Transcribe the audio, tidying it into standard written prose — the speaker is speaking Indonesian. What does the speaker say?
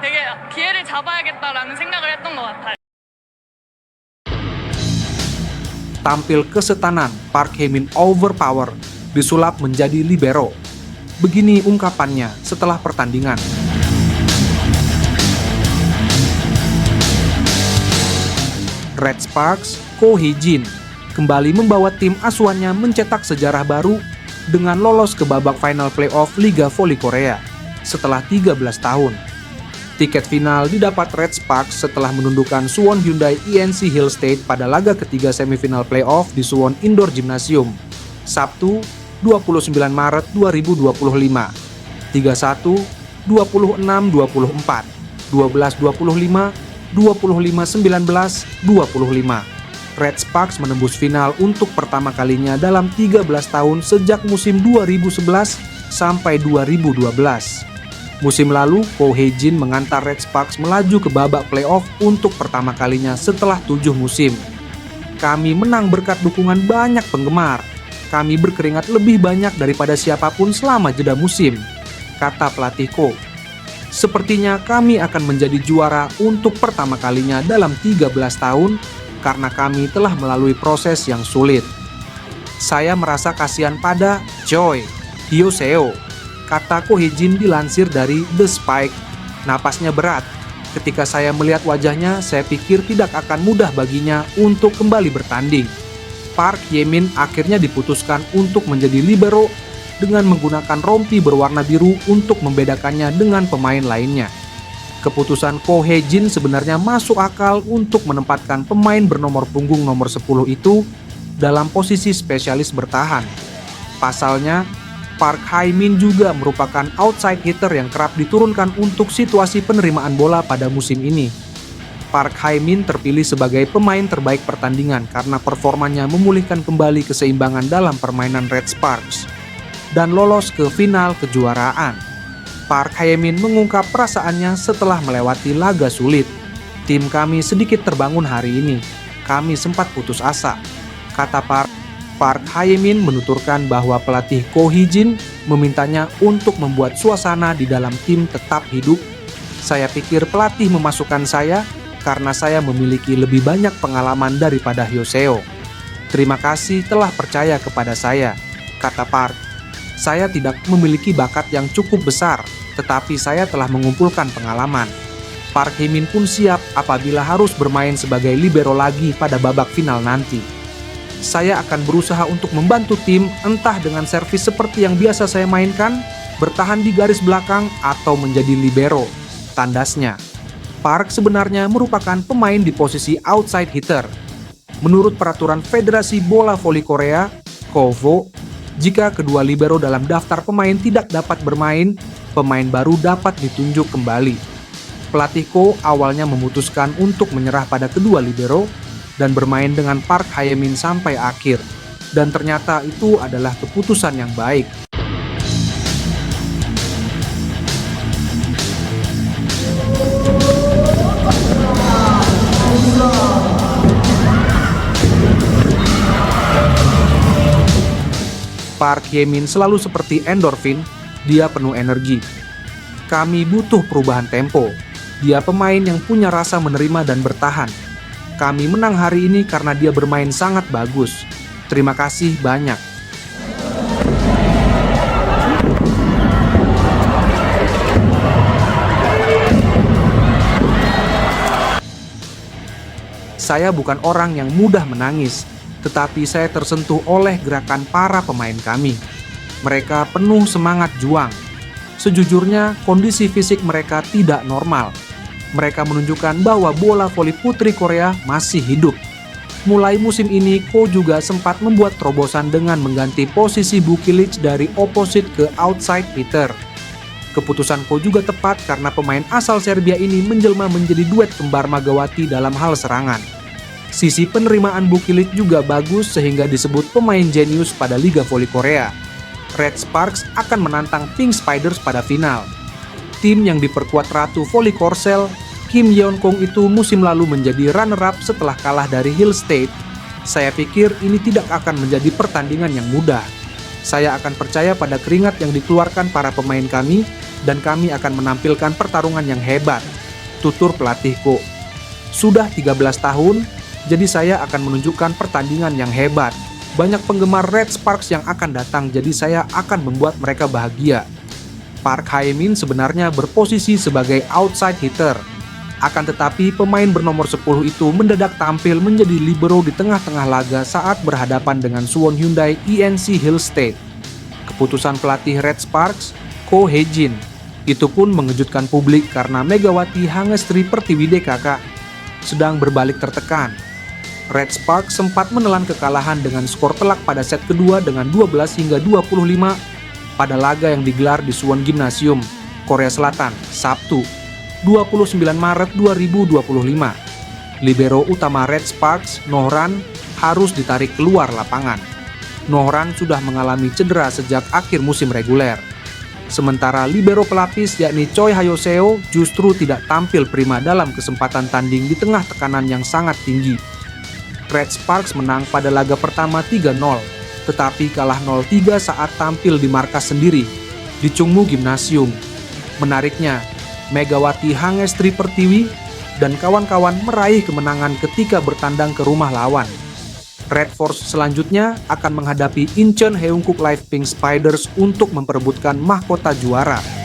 되게 기회를 잡아야겠다라는 생각을 했던 것 같아요. Tampil kesetanan, Park Hae-min overpower, disulap menjadi libero. Begini ungkapannya setelah pertandingan. Red Sparks, Ko Hee-jin, kembali membawa tim asuhannya mencetak sejarah baru dengan lolos ke babak final playoff Liga Voli Korea setelah 13 tahun. Tiket final didapat Red Sparks setelah menundukkan Suwon Hyundai INC Hill State pada laga ketiga semifinal playoff di Suwon Indoor Gymnasium, Sabtu 29 Maret 2025, 31, 26-24, 12-25, 25-19, 25. Red Sparks menembus final untuk pertama kalinya dalam 13 tahun sejak musim 2011 sampai 2012. Musim lalu, Ko Hee-jin mengantar Red Sparks melaju ke babak playoff untuk pertama kalinya setelah 7 musim. Kami menang berkat dukungan banyak penggemar. Kami berkeringat lebih banyak daripada siapapun selama jeda musim, kata pelatih Ko. Sepertinya kami akan menjadi juara untuk pertama kalinya dalam 13 tahun karena kami telah melalui proses yang sulit. Saya merasa kasihan pada Choi Hyo-seo, kata Ko Hee-jin dilansir dari The Spike. Napasnya berat. Ketika saya melihat wajahnya, saya pikir tidak akan mudah baginya untuk kembali bertanding. Park Hae-min akhirnya diputuskan untuk menjadi libero dengan menggunakan rompi berwarna biru untuk membedakannya dengan pemain lainnya. Keputusan Ko Hee-jin sebenarnya masuk akal untuk menempatkan pemain bernomor punggung nomor 10 itu dalam posisi spesialis bertahan. Pasalnya, Park Hae-min juga merupakan outside hitter yang kerap diturunkan untuk situasi penerimaan bola pada musim ini. Park Hae-min terpilih sebagai pemain terbaik pertandingan karena performanya memulihkan kembali keseimbangan dalam permainan Red Sparks dan lolos ke final kejuaraan. Park Hae-min mengungkap perasaannya setelah melewati laga sulit. Tim kami sedikit terbangun hari ini. Kami sempat putus asa, kata Park Hae-min menuturkan bahwa pelatih Ko Hee-jin memintanya untuk membuat suasana di dalam tim tetap hidup. Saya pikir pelatih memasukkan saya karena saya memiliki lebih banyak pengalaman daripada Hyo-seo. Terima kasih telah percaya kepada saya, kata Park. Saya tidak memiliki bakat yang cukup besar, tetapi saya telah mengumpulkan pengalaman. Park Hae-min pun siap apabila harus bermain sebagai libero lagi pada babak final nanti. Saya akan berusaha untuk membantu tim entah dengan servis seperti yang biasa saya mainkan, bertahan di garis belakang, atau menjadi libero, tandasnya. Park sebenarnya merupakan pemain di posisi outside hitter. Menurut peraturan Federasi Bola Voli Korea, KOVO, jika kedua libero dalam daftar pemain tidak dapat bermain, pemain baru dapat ditunjuk kembali. Pelatih Ko awalnya memutuskan untuk menyerah pada kedua libero dan bermain dengan Park Hae-min sampai akhir. Dan ternyata itu adalah keputusan yang baik. Park Hae-min selalu seperti endorfin, dia penuh energi. Kami butuh perubahan tempo. Dia pemain yang punya rasa menerima dan bertahan. Kami menang hari ini karena dia bermain sangat bagus. Terima kasih banyak. Saya bukan orang yang mudah menangis, tetapi saya tersentuh oleh gerakan para pemain kami. Mereka penuh semangat juang. Sejujurnya, kondisi fisik mereka tidak normal. Mereka menunjukkan bahwa bola voli putri Korea masih hidup. Mulai musim ini, Ko juga sempat membuat terobosan dengan mengganti posisi Bukilic dari opposite ke outside hitter. Keputusan Ko juga tepat karena pemain asal Serbia ini menjelma menjadi duet kembar Magawati dalam hal serangan. Sisi penerimaan Bukilic juga bagus sehingga disebut pemain jenius pada Liga Voli Korea. Red Sparks akan menantang Pink Spiders pada final. Tim yang diperkuat Ratu Voli Korsel, Kim Yeon-kong itu musim lalu menjadi runner-up setelah kalah dari Hill State. Saya pikir ini tidak akan menjadi pertandingan yang mudah. Saya akan percaya pada keringat yang dikeluarkan para pemain kami dan kami akan menampilkan pertarungan yang hebat. tutur pelatih Ko. Sudah 13 tahun, jadi saya akan menunjukkan pertandingan yang hebat. Banyak penggemar Red Sparks yang akan datang, jadi saya akan membuat mereka bahagia. Park Hae-min sebenarnya berposisi sebagai outside hitter. Akan tetapi pemain bernomor 10 itu mendadak tampil menjadi libero di tengah-tengah laga saat berhadapan dengan Suwon Hyundai ENC Hill State. Keputusan pelatih Red Sparks, Ko Hae-jin, itu pun mengejutkan publik karena Megawati Hangestri Pertiwi DKK sedang berbalik tertekan. Red Sparks sempat menelan kekalahan dengan skor telak pada set kedua dengan 12-25 pada laga yang digelar di Suwon Gymnasium, Korea Selatan, Sabtu, 29 Maret 2025. Libero utama Red Sparks, Nohran, harus ditarik keluar lapangan. Nohran sudah mengalami cedera sejak akhir musim reguler. Sementara libero pelapis yakni Choi Hayoseo justru tidak tampil prima dalam kesempatan tanding di tengah tekanan yang sangat tinggi. Red Sparks menang pada laga pertama 3-0, tetapi kalah 0-3 saat tampil di markas sendiri di Chungmu Gymnasium. Menariknya, Megawati Hangestri Pertiwi dan kawan-kawan meraih kemenangan ketika bertandang ke rumah lawan. Red Force selanjutnya akan menghadapi Incheon Haeunkook Live Pink Spiders untuk memperebutkan mahkota juara.